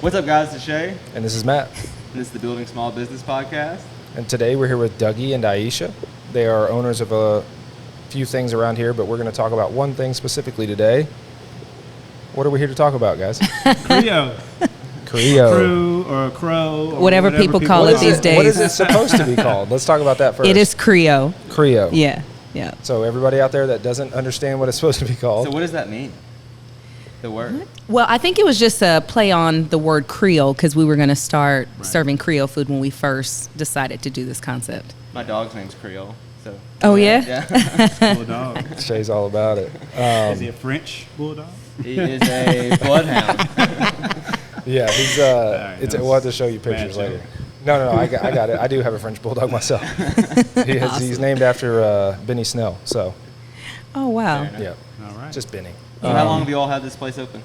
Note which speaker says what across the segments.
Speaker 1: What's up, guys? It's Shay.
Speaker 2: And this is Matt.
Speaker 1: And this is the Building Small Business Podcast.
Speaker 2: And today we're here with Dougie and Aisha. They are owners of a few things around here, but we're going to talk about one thing specifically today. What are we here to talk about, guys?
Speaker 3: Creaux.
Speaker 2: Creaux.
Speaker 3: Crow. Or
Speaker 4: whatever people call it these days.
Speaker 2: What is it supposed to be called? Let's talk about that first.
Speaker 4: It is Creaux.
Speaker 2: Creaux.
Speaker 4: Yeah.
Speaker 2: So everybody out there that doesn't understand what it's supposed to be called.
Speaker 1: So what does that mean? The word?
Speaker 4: Well, I think it was just a play on the word Creole because we were going to start serving Creole food when we first decided to do this concept.
Speaker 1: My dog's name's Creole. So.
Speaker 4: Oh, yeah?
Speaker 1: Yeah.
Speaker 3: Bulldog.
Speaker 2: Shay's all about it.
Speaker 3: Is he a French bulldog?
Speaker 1: He is a bloodhound.
Speaker 2: Yeah, he's. We'll have to show you pictures later. No, I got it. I do have a French bulldog myself.
Speaker 4: Awesome.
Speaker 2: He's named after Benny Snell. So.
Speaker 4: Oh, wow.
Speaker 2: Yeah.
Speaker 3: All right.
Speaker 2: Just Benny.
Speaker 1: So how long have you all had this place open?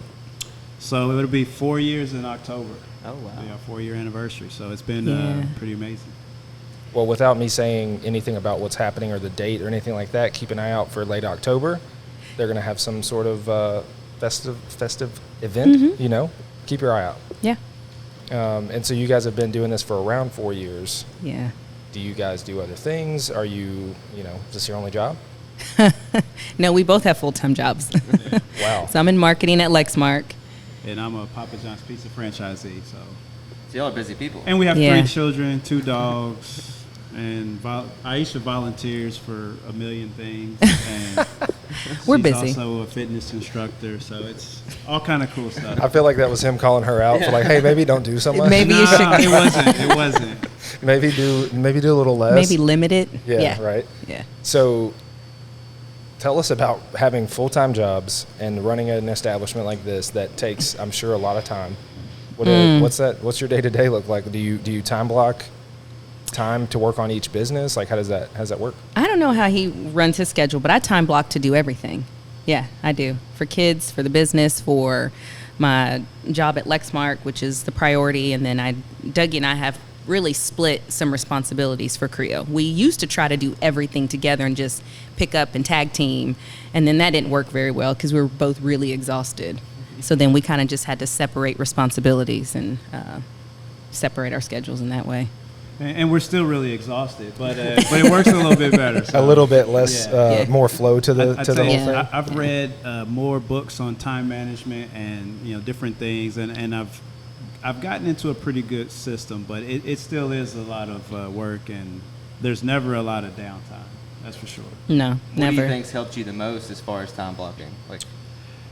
Speaker 3: So it'll be 4 years in October.
Speaker 1: Oh, wow.
Speaker 3: Yeah, 4-year anniversary. So it's been pretty amazing.
Speaker 2: Well, without me saying anything about what's happening or the date or anything like that, keep an eye out for late October. They're going to have some sort of festive event, Keep your eye out.
Speaker 4: Yeah.
Speaker 2: And so you guys have been doing this for around 4 years.
Speaker 4: Yeah.
Speaker 2: Do you guys do other things? Are you, is this your only job?
Speaker 4: No, we both have full-time jobs.
Speaker 2: Wow.
Speaker 4: So I'm in marketing at Lexmark.
Speaker 3: And I'm a Papa John's Pizza franchisee. So
Speaker 1: y'all are busy people.
Speaker 3: And we have 3 children, 2 dogs. And Aisha volunteers for a million things. And
Speaker 4: We're
Speaker 3: she's
Speaker 4: busy.
Speaker 3: also a fitness instructor, so it's all kind of cool stuff.
Speaker 2: I feel like that was him calling her out for hey, maybe don't do so much.
Speaker 4: Maybe you should.
Speaker 3: It wasn't.
Speaker 2: Maybe do a little less.
Speaker 4: Maybe limit it.
Speaker 2: Yeah, right.
Speaker 4: Yeah.
Speaker 2: So tell us about having full-time jobs and running an establishment like this that takes, I'm sure, a lot of time. What's your day-to-day look like? Do you time block time to work on each business? Like, how does that work?
Speaker 4: I don't know how he runs his schedule, but I time block to do everything. Yeah, I do. For kids, for the business, for my job at Lexmark, which is the priority. And then Dougie and I have really split some responsibilities for Creaux. We used to try to do everything together and just pick up and tag team. And then that didn't work very well because we were both really exhausted. So then we kind of just had to separate responsibilities and separate our schedules in that way.
Speaker 3: And we're still really exhausted, but it works a little bit better. So.
Speaker 2: A little bit less, more flow to the whole thing.
Speaker 3: I've read more books on time management and different things, and I've gotten into a pretty good system, but it still is a lot of work, and there's never a lot of downtime. That's for sure.
Speaker 4: No, never.
Speaker 1: What do you think's helped you the most as far as time blocking?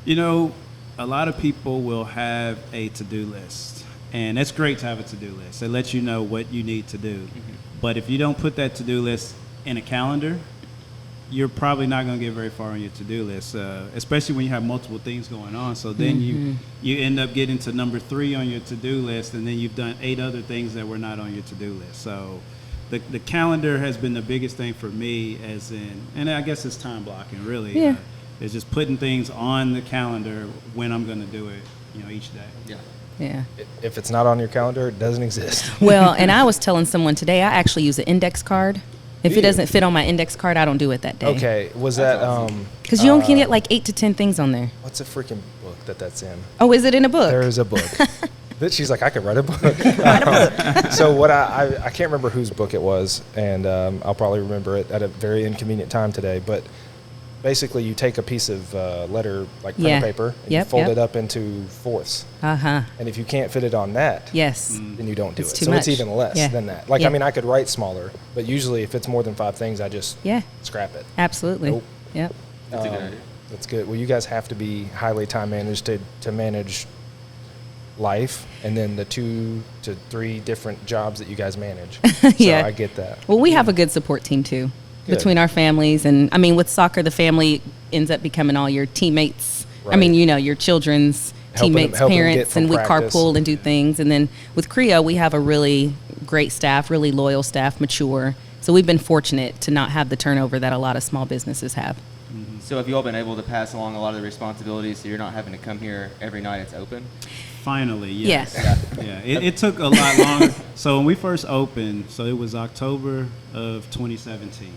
Speaker 3: A lot of people will have a to-do list. And it's great to have a to-do list. It lets you know what you need to do. Mm-hmm. But if you don't put that to-do list in a calendar, you're probably not going to get very far on your to-do list, especially when you have multiple things going on. So then you end up getting to number 3 on your to-do list, and then you've done 8 other things that were not on your to-do list. So the calendar has been the biggest thing for me, and I guess it's time blocking, really.
Speaker 4: Yeah.
Speaker 3: It's just putting things on the calendar when I'm going to do it, each day.
Speaker 1: Yeah.
Speaker 4: Yeah.
Speaker 2: If it's not on your calendar, it doesn't exist.
Speaker 4: Well, and I was telling someone today, I actually use an index card. If it doesn't fit on my index card, I don't do it that day.
Speaker 2: Okay. Was that
Speaker 4: because you only can get like 8 to 10 things on there.
Speaker 2: What's a freaking book that's in?
Speaker 4: Oh, is it in a book?
Speaker 2: There is a book. She's like, I could write a book. So what I can't remember whose book it was, and I'll probably remember it at a very inconvenient time today, but basically, you take a piece of letter, like printer paper, and you fold it up into fourths. And if you can't fit it on that, then you don't do it.
Speaker 4: Too
Speaker 2: so
Speaker 4: much.
Speaker 2: it's even less than that. Like, I mean, I could write smaller, but usually if it's more than 5 things, I just scrap it.
Speaker 4: Absolutely.
Speaker 2: Nope.
Speaker 4: Yep.
Speaker 1: That's a good idea.
Speaker 2: That's good. Well, you guys have to be highly time managed to manage life, and then the 2 to 3 different jobs that you guys manage. So I get that.
Speaker 4: Well, we have a good support team, too.
Speaker 2: Good.
Speaker 4: Between our families. And I mean, with soccer, the family ends up becoming all your teammates. Right. I mean, your children's teammates, parents, and we carpool and do things. And then with Creaux, we have a really great staff, really loyal staff, mature. So we've been fortunate to not have the turnover that a lot of small businesses have.
Speaker 1: Mm-hmm. So have you all been able to pass along a lot of the responsibilities so you're not having to come here every night it's open?
Speaker 3: Finally, yes.
Speaker 4: Yeah.
Speaker 3: It took a lot longer. So when we first opened, so it was October of 2017.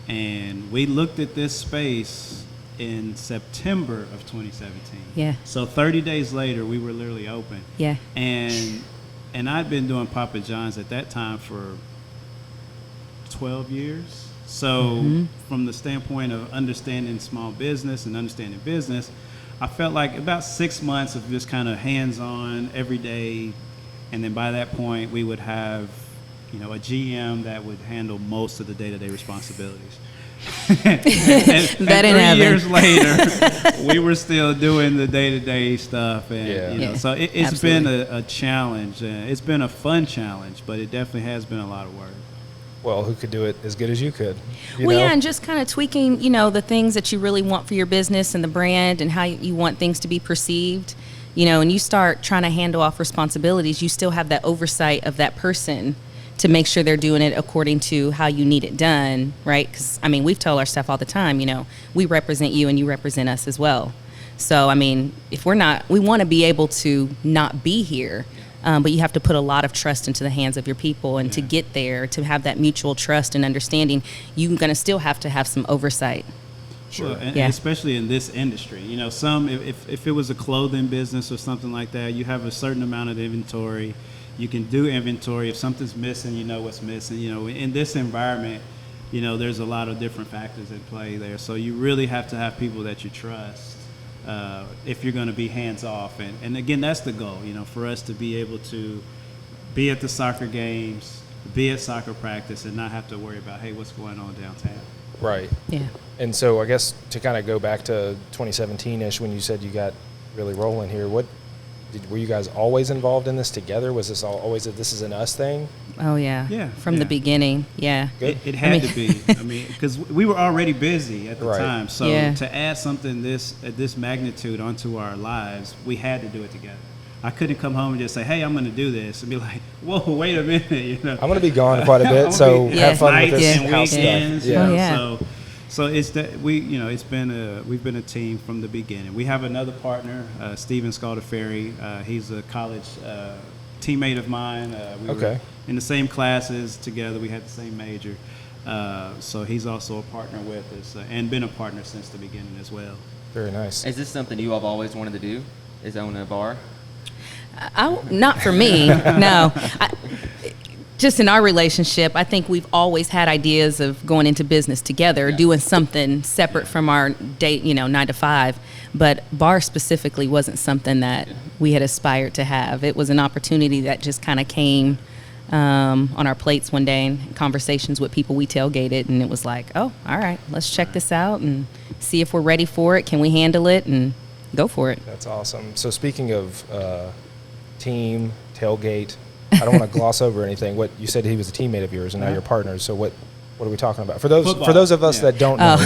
Speaker 3: And we looked at this space in September of 2017.
Speaker 4: Yeah.
Speaker 3: So 30 days later, we were literally open.
Speaker 4: Yeah.
Speaker 3: And I'd been doing Papa John's at that time for 12 years. So from the standpoint of understanding small business and understanding business, I felt like about 6 months of just kind of hands-on every day. And then by that point, we would have, a GM that would handle most of the day-to-day responsibilities. and
Speaker 4: That
Speaker 3: 3 years later, we were still doing the day-to-day stuff. And, so it's been a challenge. It's been a fun challenge, but it definitely has been a lot of work.
Speaker 2: Well, who could do it as good as you could?
Speaker 4: Yeah, and just kind of tweaking, the things that you really want for your business and the brand and how you want things to be perceived, and you start trying to handle off responsibilities, you still have that oversight of that person to make sure they're doing it according to how you need it done, right? Because, we've told our staff all the time, we represent you and you represent us as well. So, if we want to be able to not be here. But you have to put a lot of trust into the hands of your people, and to get there, to have that mutual trust and understanding, you're going to still have to have some oversight.
Speaker 3: Sure, well, and especially in this industry, some if it was a clothing business or something like that, you have a certain amount of inventory. You can do inventory. If something's missing, you know what's missing. In this environment, there's a lot of different factors at play there. So you really have to have people that you trust. If you're going to be hands off, and again, that's the goal, for us to be able to be at the soccer games, be at soccer practice, and not have to worry about, hey, what's going on downtown.
Speaker 2: Right.
Speaker 4: Yeah.
Speaker 2: And so I guess to kind of go back to 2017-ish, when you said you got really rolling here, were you guys always involved in this together? Was this always this is an us thing?
Speaker 4: Oh yeah. From the beginning. Yeah.
Speaker 3: It had to be. Because we were already busy at the time. So to add something at this magnitude onto our lives, we had to do it together. I couldn't come home and just say, hey, I'm going to do this, and be like, whoa, wait a minute.
Speaker 2: I'm going to be gone quite a bit, so have fun with this house stuff.
Speaker 3: Yeah. So it's that we've been a team from the beginning. We have another partner, Steven Scaldaferri. He's a college teammate of mine. We were in the same classes together. We had the same major. So he's also a partner with us and been a partner since the beginning as well.
Speaker 2: Very nice.
Speaker 1: Is this something you have always wanted to do? Is own a bar?
Speaker 4: Not for me, no. Just in our relationship, I think we've always had ideas of going into business together, doing something separate from our day, 9 to 5. But bar specifically wasn't something that we had aspired to have. It was an opportunity that just kind of came on our plates one day in conversations with people we tailgated, and it was like, oh, all right, let's check this out and see if we're ready for it. Can we handle it? And go for it.
Speaker 2: That's awesome. So speaking of team, tailgate, I don't want to gloss over anything. What you said, he was a teammate of yours, and now you're partners. So what are we talking about? For those of us that don't know,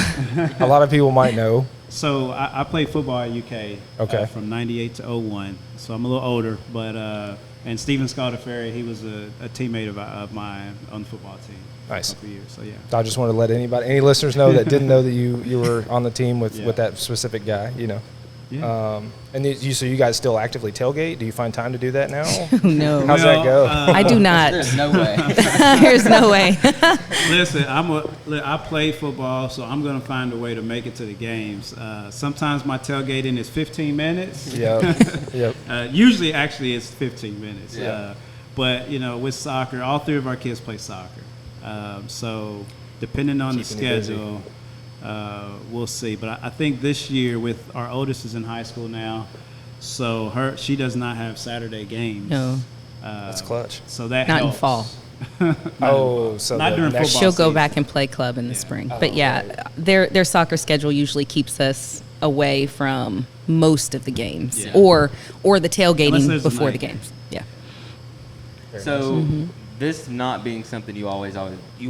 Speaker 2: a lot of people might know.
Speaker 3: So I played football at UK from 98 to 01. So I'm a little older, but and Steven Scaldaferri, he was a teammate of mine on the football team.
Speaker 2: Nice.
Speaker 3: For a couple years. So
Speaker 2: I just wanted to let any listeners know that didn't know that you were on the team with that specific guy.
Speaker 3: Yeah.
Speaker 2: And so you guys still actively tailgate? Do you find time to do that now?
Speaker 4: No.
Speaker 2: How's that go?
Speaker 4: I do not.
Speaker 1: There's no way.
Speaker 4: There's no way.
Speaker 3: Listen, I play football, so I'm going to find a way to make it to the games. Sometimes my tailgating is 15 minutes.
Speaker 2: Yep.
Speaker 3: Usually, actually, it's 15 minutes.
Speaker 1: Yeah.
Speaker 3: But, with soccer, all 3 of our kids play soccer. So depending on the schedule, we'll see. But I think this year, with our oldest is in high school now, so she does not have Saturday games.
Speaker 4: No.
Speaker 2: That's clutch.
Speaker 3: So that
Speaker 4: Not
Speaker 3: helps.
Speaker 4: in fall.
Speaker 2: So
Speaker 3: not during football
Speaker 4: She'll go
Speaker 3: season.
Speaker 4: back and play club in the spring. But their soccer schedule usually keeps us away from most of the games, or the tailgating before the games. Yeah.
Speaker 1: So this not being something you all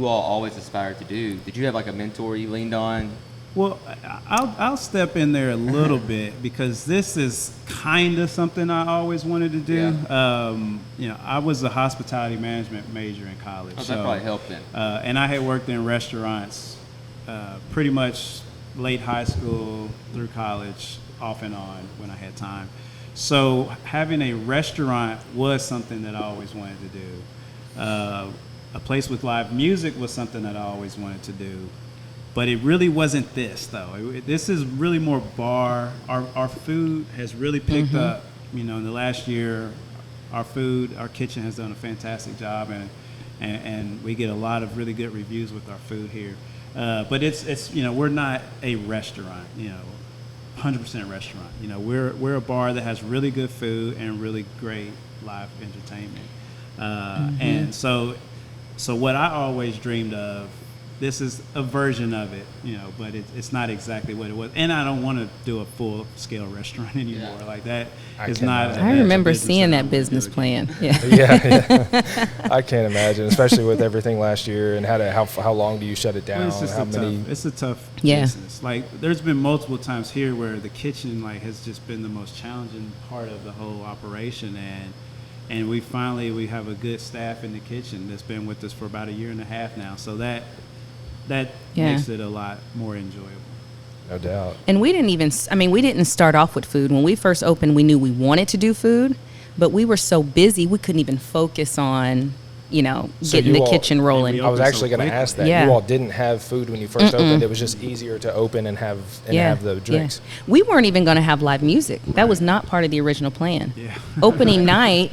Speaker 1: always aspired to do, did you have like a mentor you leaned on?
Speaker 3: Well, I'll step in there a little bit, because this is kind of something I always wanted to do.
Speaker 1: Yeah.
Speaker 3: I was a hospitality management major in college.
Speaker 1: Oh, that probably helped then.
Speaker 3: And I had worked in restaurants pretty much late high school through college, off and on when I had time. So having a restaurant was something that I always wanted to do. A place with live music was something that I always wanted to do. But it really wasn't this though. This is really more bar. Our food has really picked up. You know, in the last year, our kitchen has done a fantastic job, and we get a lot of really good reviews with our food here. But it's you know, we're not a restaurant, you know, 100% restaurant. You know, we're a bar that has really good food and really great live entertainment. And so what I always dreamed of, this is a version of it, you know, but it's not exactly what it was. And I don't want to do a full-scale restaurant anymore.
Speaker 1: Yeah.
Speaker 3: Like that is
Speaker 2: cannot.
Speaker 3: not.
Speaker 4: I remember seeing that business plan. Yeah.
Speaker 2: Yeah. I can't imagine, especially with everything last year and how long do you shut it down?
Speaker 3: Well, it's a tough business. Like there's been multiple times here where the kitchen like has just been the most challenging part of the whole operation, and we have a good staff in the kitchen that's been with us for about 1.5 years now. So that makes it a lot more enjoyable.
Speaker 2: No doubt.
Speaker 4: And we didn't start off with food. When we first opened, we knew we wanted to do food, but we were so busy we couldn't even focus on, you know, getting the kitchen rolling.
Speaker 2: I was actually going to ask that.
Speaker 4: Yeah.
Speaker 2: You all didn't have food when you first opened. It was just easier to open and have the drinks.
Speaker 4: Yeah. We weren't even going to have live music. That was not part of the original plan.
Speaker 3: Yeah.
Speaker 4: Opening night,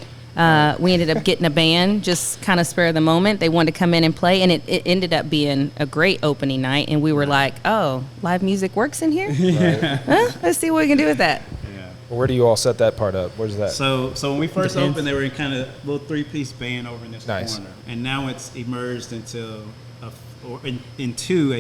Speaker 4: we ended up getting a band, just kind of spur of the moment. They wanted to come in and play, and it ended up being a great opening night. And we were like, oh, live music works in here?
Speaker 2: Right.
Speaker 4: Huh? Let's see what we can do with that.
Speaker 3: Yeah.
Speaker 2: Well, where do you all set that part up? Where's that?
Speaker 3: So when we first opened, they were in kind of a little 3-piece band over in this
Speaker 2: Nice.
Speaker 3: corner, and now it's emerged into a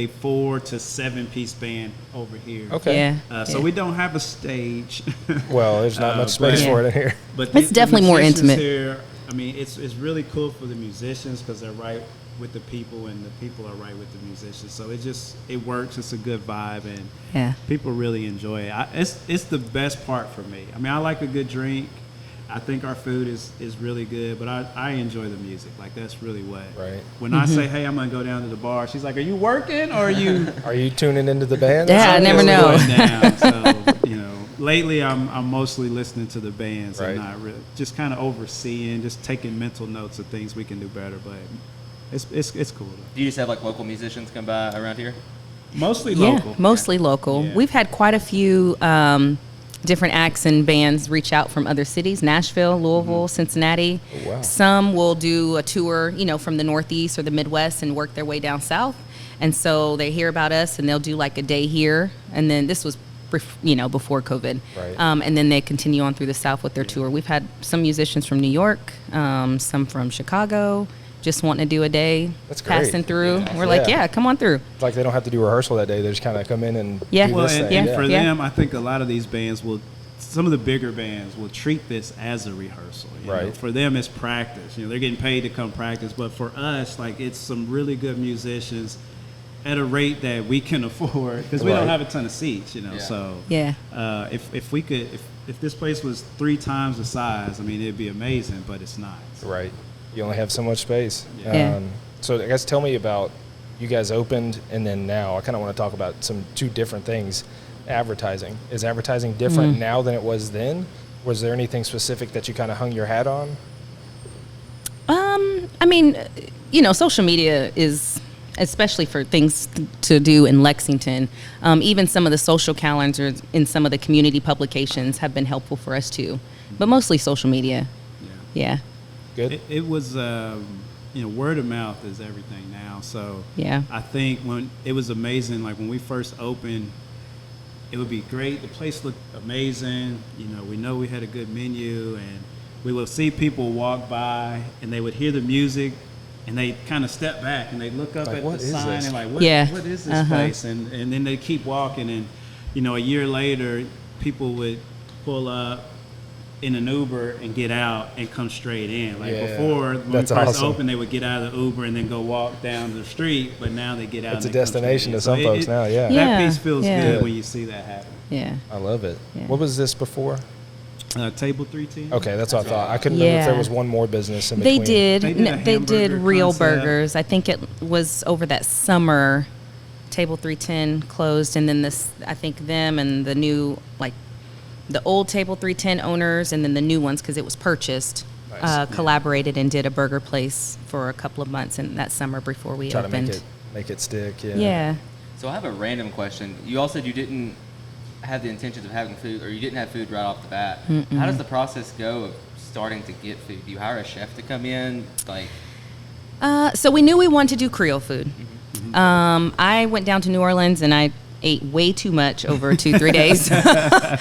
Speaker 3: 4 to 7-piece band over here.
Speaker 2: Okay.
Speaker 4: Yeah.
Speaker 3: So we don't have a stage.
Speaker 2: Well, there's not much space
Speaker 4: but-
Speaker 2: for it in here.
Speaker 3: But
Speaker 4: It's definitely more
Speaker 3: musicians
Speaker 4: intimate.
Speaker 3: Here, I mean, it's really cool for the musicians because they're right with the people, and the people are right with the musicians. So it works. It's a good vibe, and people really enjoy it. It's the best part for me. I mean, I like a good drink. I think our food is really good, but I enjoy the music. Like that's really what.
Speaker 2: Right.
Speaker 3: When I say, "Hey, I'm gonna go down to the bar," she's like, "Are you working or are you?"
Speaker 2: Are you tuning into the band?
Speaker 4: Yeah, I never know.
Speaker 3: Down. So you know, lately I'm mostly listening to the bands
Speaker 2: Right.
Speaker 3: and not really just kind of overseeing, just taking mental notes of things we can do better. But it's cool. Though.
Speaker 1: Do you just have like local musicians come by around here?
Speaker 3: Mostly local.
Speaker 4: Yeah, mostly local.
Speaker 3: Yeah.
Speaker 4: We've had quite a few different acts and bands reach out from other cities, Nashville, Louisville, Cincinnati.
Speaker 2: Oh, wow.
Speaker 4: Some will do a tour, you know, from the Northeast or the Midwest and work their way down south. And so they hear about us and they'll do like a day here. And then this was, you know, before COVID.
Speaker 2: Right.
Speaker 4: And then they continue on through the South with their tour. We've had some musicians from New York, some from Chicago, just wanting to do a day,
Speaker 2: That's great.
Speaker 4: passing through.
Speaker 2: Yeah.
Speaker 4: We're like, yeah, come on through.
Speaker 2: It's like they don't have to do rehearsal that day. They just kind of come in and
Speaker 4: Yeah.
Speaker 2: do
Speaker 3: Well,
Speaker 2: this
Speaker 3: and,
Speaker 2: thing.
Speaker 3: and for
Speaker 4: Yeah.
Speaker 3: them, I think a lot of these bands some of the bigger bands will treat this as a rehearsal. You know?
Speaker 2: Right.
Speaker 3: For them, it's practice. You know, they're getting paid to come practice. But for us, like, it's some really good musicians at a rate that we can afford because we
Speaker 2: Right.
Speaker 3: don't have a ton of seats. You know,
Speaker 1: Yeah.
Speaker 3: so
Speaker 4: Yeah.
Speaker 3: if this place was 3 times the size, I mean, it'd be amazing. But it's not.
Speaker 2: Right. You only have so much space.
Speaker 4: Yeah.
Speaker 2: So I guess tell me about you guys opened and then now. I kind of want to talk about two different things. Advertising. Is advertising different now than it was then? Was there anything specific that you kind of hung your hat on?
Speaker 4: I mean, you know, social media is, especially for things to do in Lexington, even some of the social calendars in some of the community publications have been helpful for us too, but mostly social media. Yeah.
Speaker 2: Good.
Speaker 3: It was, you know, word of mouth is everything now. So
Speaker 4: Yeah.
Speaker 3: I think when it was amazing, like when we first opened, it would be great. The place looked amazing. You know, we know we had a good menu, and we would see people walk by, and they would hear the music, and they kind of step back, and they look up
Speaker 2: Like,
Speaker 3: at
Speaker 2: what
Speaker 3: the
Speaker 2: is
Speaker 3: sign,
Speaker 2: this?
Speaker 3: and like,
Speaker 4: Yeah.
Speaker 3: what is this place? And then they keep walking, and you know, a year later, people would pull up in an Uber and get out and come straight in. Like
Speaker 2: Yeah,
Speaker 3: before, when
Speaker 2: that's
Speaker 3: we first
Speaker 2: awesome.
Speaker 3: opened, they would get out of the Uber and then go walk down the street. But now they get out.
Speaker 2: It's
Speaker 3: and
Speaker 2: a
Speaker 3: they come straight
Speaker 2: destination
Speaker 3: in.
Speaker 2: to some folks now, yeah.
Speaker 4: Yeah.
Speaker 3: That piece feels
Speaker 4: Yeah.
Speaker 3: good when you see that happen.
Speaker 4: Yeah.
Speaker 2: I love it.
Speaker 4: Yeah.
Speaker 2: What was this before?
Speaker 3: Table 310.
Speaker 2: Okay, that's what I thought. I couldn't remember if there
Speaker 4: Yeah.
Speaker 2: was one more business in
Speaker 4: They
Speaker 2: between.
Speaker 4: did.
Speaker 3: They did a
Speaker 4: They did
Speaker 3: hamburger
Speaker 4: real
Speaker 3: concept.
Speaker 4: burgers. I think it was over that summer. Table 310 closed, and then this. I think them and the new, like, the old Table 310 owners, and then the new ones because it was purchased.
Speaker 2: Nice.
Speaker 4: Collaborated and did a burger place for a couple of months in that summer before we
Speaker 2: Try to
Speaker 4: opened.
Speaker 2: make it stick. Yeah.
Speaker 4: Yeah.
Speaker 1: So I have a random question. You all said you didn't have the intentions of having food, or you didn't have food right off the bat. How does the process go of starting to get food? Do you hire a chef to come in? Like,
Speaker 4: So we knew we wanted to do Creole food. I went down to New Orleans and I ate way too much over 2-3 days.
Speaker 2: That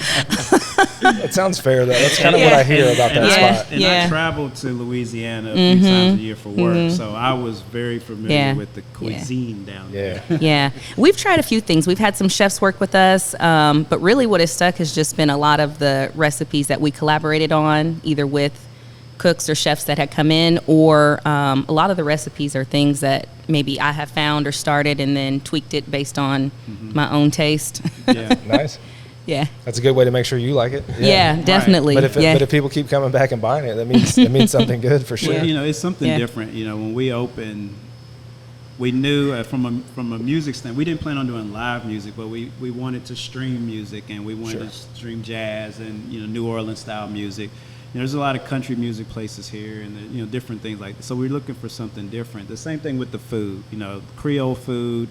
Speaker 2: sounds fair, though. That's kind of what I hear about that spot.
Speaker 3: And I traveled to Louisiana a few times a year for work, so I was very familiar with the cuisine down there.
Speaker 4: Yeah. We've tried a few things. We've had some chefs work with us, but really what has stuck has just been a lot of the recipes that we collaborated on, either with cooks or chefs that had come in, or a lot of the recipes are things that maybe I have found or started and then tweaked it based on my own taste.
Speaker 3: Yeah.
Speaker 2: Nice.
Speaker 4: Yeah.
Speaker 2: That's a good way to make sure you like it.
Speaker 4: Yeah, definitely.
Speaker 2: But if people keep coming back and buying it, that means something good for sure.
Speaker 3: Well, it's something different. When we opened, we knew from a music standpoint, we didn't plan on doing live music, but we wanted to stream music, and we wanted to stream jazz and New Orleans style music. There's a lot of country music places here, and different things like that. So we're looking for something different. The same thing with the food. Creole food,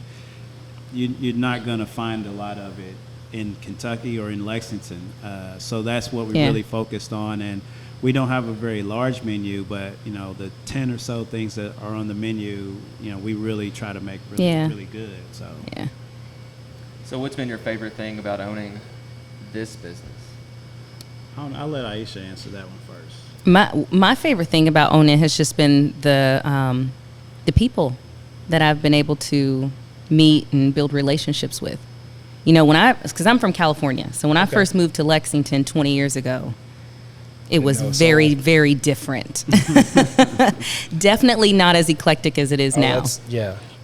Speaker 3: you're not gonna find a lot of it in Kentucky or in Lexington. So that's what we really focused on. And we don't have a very large menu, but the 10 or so things that are on the menu, we really try to make really good. So
Speaker 1: So what's been your favorite thing about owning this business?
Speaker 3: I'll let Aisha answer that one first.
Speaker 4: My favorite thing about owning has just been the people that I've been able to meet and build relationships with. Because I'm from California, so when I first moved to Lexington 20 years ago, it was very, very different. Definitely not as eclectic as it is now.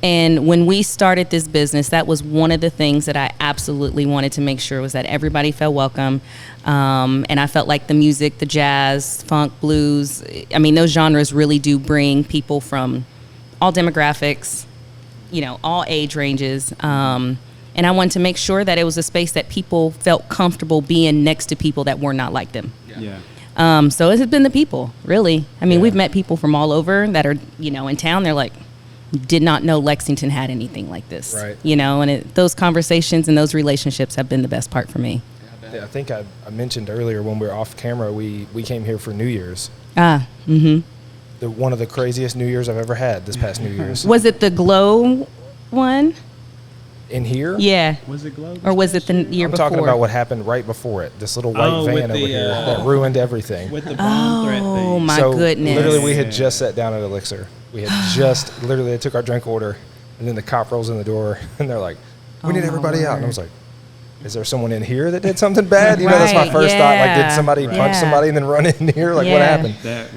Speaker 4: And when we started this business, that was one of the things that I absolutely wanted to make sure was that everybody felt welcome. And I felt like the music, the jazz, funk, blues, those genres really do bring people from all demographics, all age ranges. And I wanted to make sure that it was a space that people felt comfortable being next to people that were not like them. So it has been the people, really. We've met people from all over that are, in town. They're like, did not know Lexington had anything like this.
Speaker 2: Right.
Speaker 4: And those conversations and those relationships have been the best part for me.
Speaker 2: Yeah, I think I mentioned earlier when we were off camera, we came here for New Year's.
Speaker 4: One
Speaker 2: of the craziest New Year's I've ever had this past New Year's.
Speaker 4: Was it the Glow one?
Speaker 2: In here?
Speaker 4: Yeah.
Speaker 3: Was it Glow?
Speaker 4: Or was it the year before?
Speaker 2: I'm talking about what happened right before it. This little white van over here that ruined everything.
Speaker 3: With the bomb threat thing.
Speaker 4: Oh, my goodness.
Speaker 2: Literally, we had just sat down at Elixir. We had literally, they took our drink order, and then the cop rolls in the door, and they're like, we need everybody out. And I was like, is there someone in here that did something bad? That's my first thought. Like, did somebody punch somebody and then run in here? Like, what happened?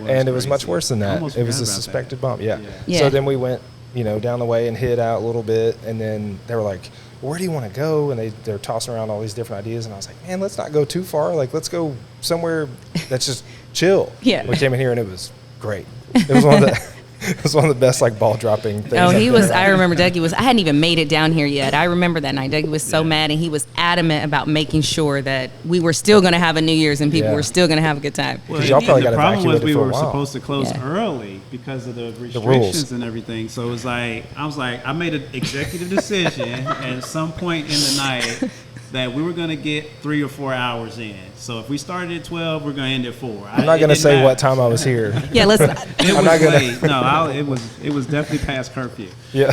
Speaker 2: And it was much worse than that. It was a suspected bomb. Yeah. So then we went, down the way and hid out a little bit, and then they were like, where do you want to go? And they're tossing around all these different ideas, and I was like, man, let's not go too far. Like, let's go somewhere that's just chill.
Speaker 4: Yeah.
Speaker 2: We came in here, and it was great. It was one of the... It was one of the best ball dropping things.
Speaker 4: I remember Dougie I hadn't even made it down here yet. I remember that night. Dougie was so mad, and he was adamant about making sure that we were still going to have a New Year's and people were still going to have a good time.
Speaker 3: Well, y'all probably got evacuated for a while. The problem was we were supposed to close early because of the restrictions and everything. So it was like, I made an executive decision at some point in the night that we were going to get 3 or 4 hours in. So if we started at 12, we're going to end at 4.
Speaker 2: I'm not going to say what time I was here.
Speaker 4: Yeah, listen.
Speaker 3: It was late. No, it was definitely past curfew.
Speaker 2: Yeah.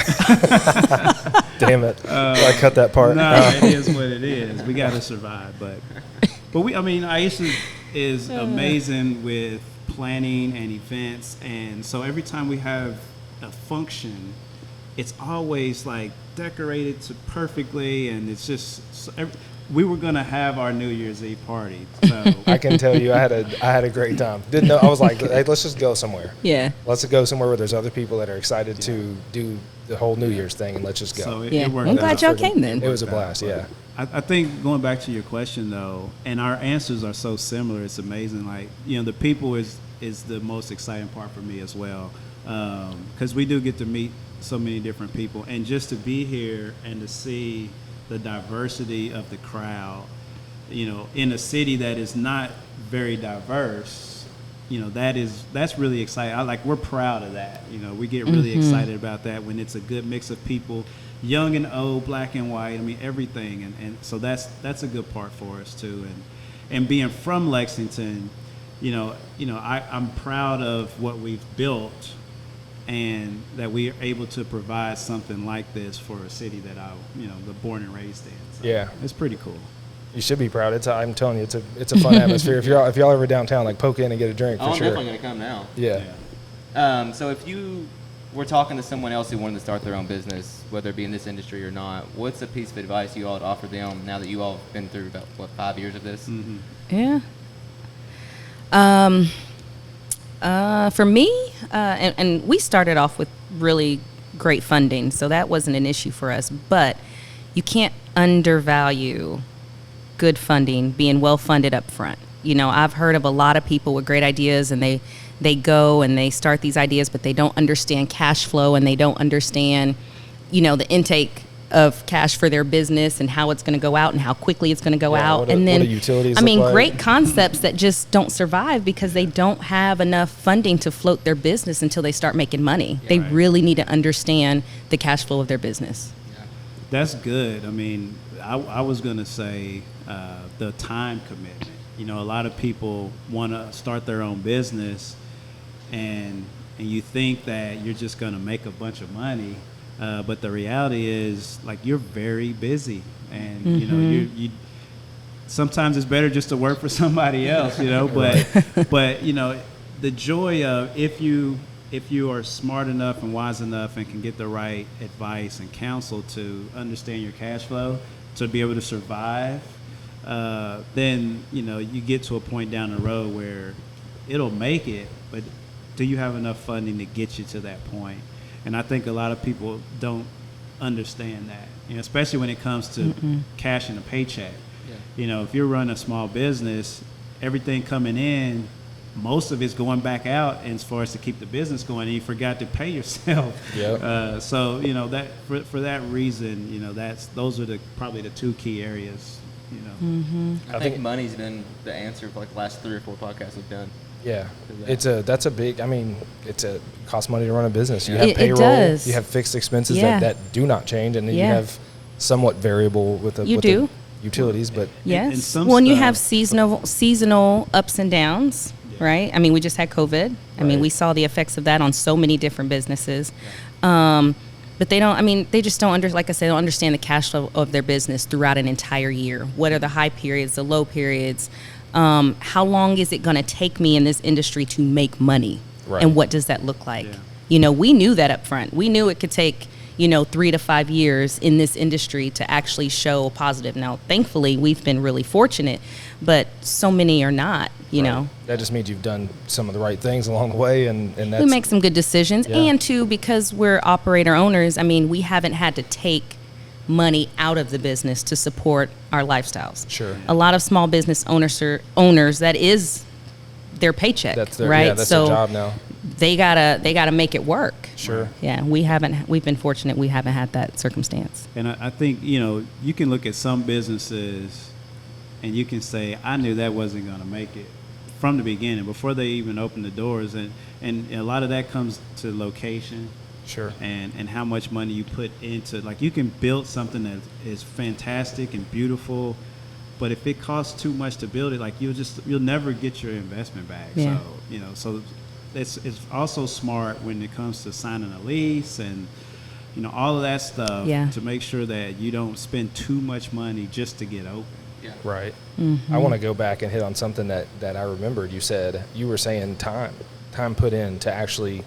Speaker 2: Damn it. I cut that part.
Speaker 3: No, it is what it is. We got to survive. But Aisha is amazing with planning and events. And so every time we have a function, it's always like decorated to perfectly, and it's just we were gonna have our New Year's Eve party. So
Speaker 2: I can tell you, I had a great time. Didn't know. I was like, hey, let's just go somewhere.
Speaker 4: Yeah.
Speaker 2: Let's go somewhere where there's other people that are excited to do the whole New Year's thing, and let's just go.
Speaker 3: So it worked
Speaker 4: I'm glad
Speaker 3: out.
Speaker 4: y'all came then.
Speaker 2: It was a blast. Yeah.
Speaker 3: I think going back to your question though, and our answers are so similar. It's amazing. Like the people is the most exciting part for me as well, because we do get to meet so many different people, and just to be here and to see the diversity of the crowd, in a city that is not very diverse, that's really exciting. We're proud of that. We get really excited about that when it's a good mix of people young and old, black and white. I mean, everything. And so that's a good part for us too. And being from Lexington, I'm proud of what we've built, and that we are able to provide something like this for a city that I born and raised in. So
Speaker 2: Yeah,
Speaker 3: it's pretty cool.
Speaker 2: You should be proud. I'm telling you, it's a fun atmosphere. If y'all ever downtown, like poke in and get a drink for
Speaker 1: I'm
Speaker 2: sure.
Speaker 1: definitely gonna come now.
Speaker 2: Yeah.
Speaker 1: So if you were talking to someone else who wanted to start their own business, whether it be in this industry or not, what's a piece of advice you all would offer them now that you all have been through about 5 years of this?
Speaker 3: Mm-hmm.
Speaker 4: Yeah. For me, and we started off with really great funding, so that wasn't an issue for us. But you can't undervalue good funding, being well funded up front. I've heard of a lot of people with great ideas, and they go and they start these ideas, but they don't understand cash flow, and they don't understand, the intake of cash for their business and how it's going to go out and how quickly it's going to go out.
Speaker 2: What do utilities look like?
Speaker 4: Great concepts that just don't survive because they don't have enough funding to float their business until they start making money. They really need to understand the cash flow of their business.
Speaker 1: Yeah.
Speaker 3: That's good. I mean, I was going to say the time commitment. A lot of people want to start their own business, and you think that you're just going to make a bunch of money. But the reality is, like, you're very busy, and you sometimes it's better just to work for somebody else, But the joy of if you are smart enough and wise enough and can get the right advice and counsel to understand your cash flow to be able to survive, then you get to a point down the road where it'll make it. But do you have enough funding to get you to that point? And I think a lot of people don't understand that, especially when it comes to cashing a paycheck. Yeah. If you're running a small business, everything coming in, most of it's going back out, and as far as to keep the business going, and you forgot to pay yourself.
Speaker 2: Yep.
Speaker 3: So that for that reason, those are probably the two key areas.
Speaker 1: I think money's been the answer for like the last 3 or 4 podcasts we've done.
Speaker 2: Yeah, that's a big. It costs money to run a business. You have payroll,
Speaker 4: it does.
Speaker 2: You have fixed expenses that do not change, and then you have somewhat variable with the utilities. But
Speaker 4: yes, when you have seasonal ups and downs, right? I mean, we just had COVID. I mean, we saw the effects of that on so many different businesses. But they don't. They just don't like I said, don't understand the cash flow of their business throughout an entire year. What are the high periods, the low periods? How long is it going to take me in this industry to make money? Right. And what does that look like? Yeah. We knew that up front. We knew it could take, 3 to 5 years in this industry to actually show a positive. Now, thankfully, we've been really fortunate, but so many are not, know.
Speaker 2: That just means you've done some of the right things along the way, and that's...
Speaker 4: We make some good decisions. Yeah. And, too, because we're operator owners, we haven't had to take money out of the business to support our lifestyles.
Speaker 2: Sure.
Speaker 4: A lot of small business owners that is their paycheck,
Speaker 2: that's their,
Speaker 4: right?
Speaker 2: Yeah, that's their job now.
Speaker 4: They gotta make it work.
Speaker 2: Sure.
Speaker 4: Yeah, we've been fortunate we haven't had that circumstance.
Speaker 3: And I think, you can look at some businesses and you can say, I knew that wasn't going to make it from the beginning, before they even opened the doors. And a lot of that comes to location.
Speaker 2: Sure. And
Speaker 3: how much money you put into, like, you can build something that is fantastic and beautiful, but if it costs too much to build it, like, you'll never get your investment back.
Speaker 4: Yeah.
Speaker 3: So it's also smart when it comes to signing a lease and all of that stuff, to make sure that you don't spend too much money just to get open.
Speaker 1: Yeah.
Speaker 2: Right. Mm-hmm. I want to go back and hit on something that I remembered. You were saying time put in to actually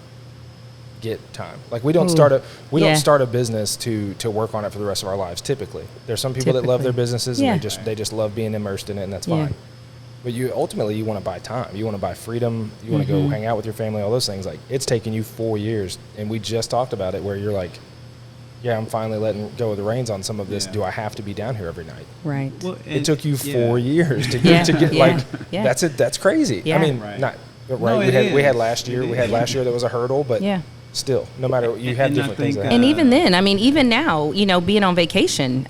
Speaker 2: get time. Like, we don't start a business to work on it for the rest of our lives. Typically, there's some people that love their businesses and they just love being immersed in it, and that's fine. But you ultimately want to buy time. You want to buy freedom. You want to go hang out with your family. All those things. Like, it's taken you 4 years, and we just talked about it, where you're like, yeah, I'm finally letting go of the reins on some of this. Do I have to be down here every night?
Speaker 4: Right.
Speaker 2: Well, it took you 4 years to get that's it. That's crazy.
Speaker 4: Yeah.
Speaker 2: Not right.
Speaker 3: No,
Speaker 2: we had last year. We had last year that was a hurdle, but still, no matter, you had different things.
Speaker 4: And even then, even now, being on vacation,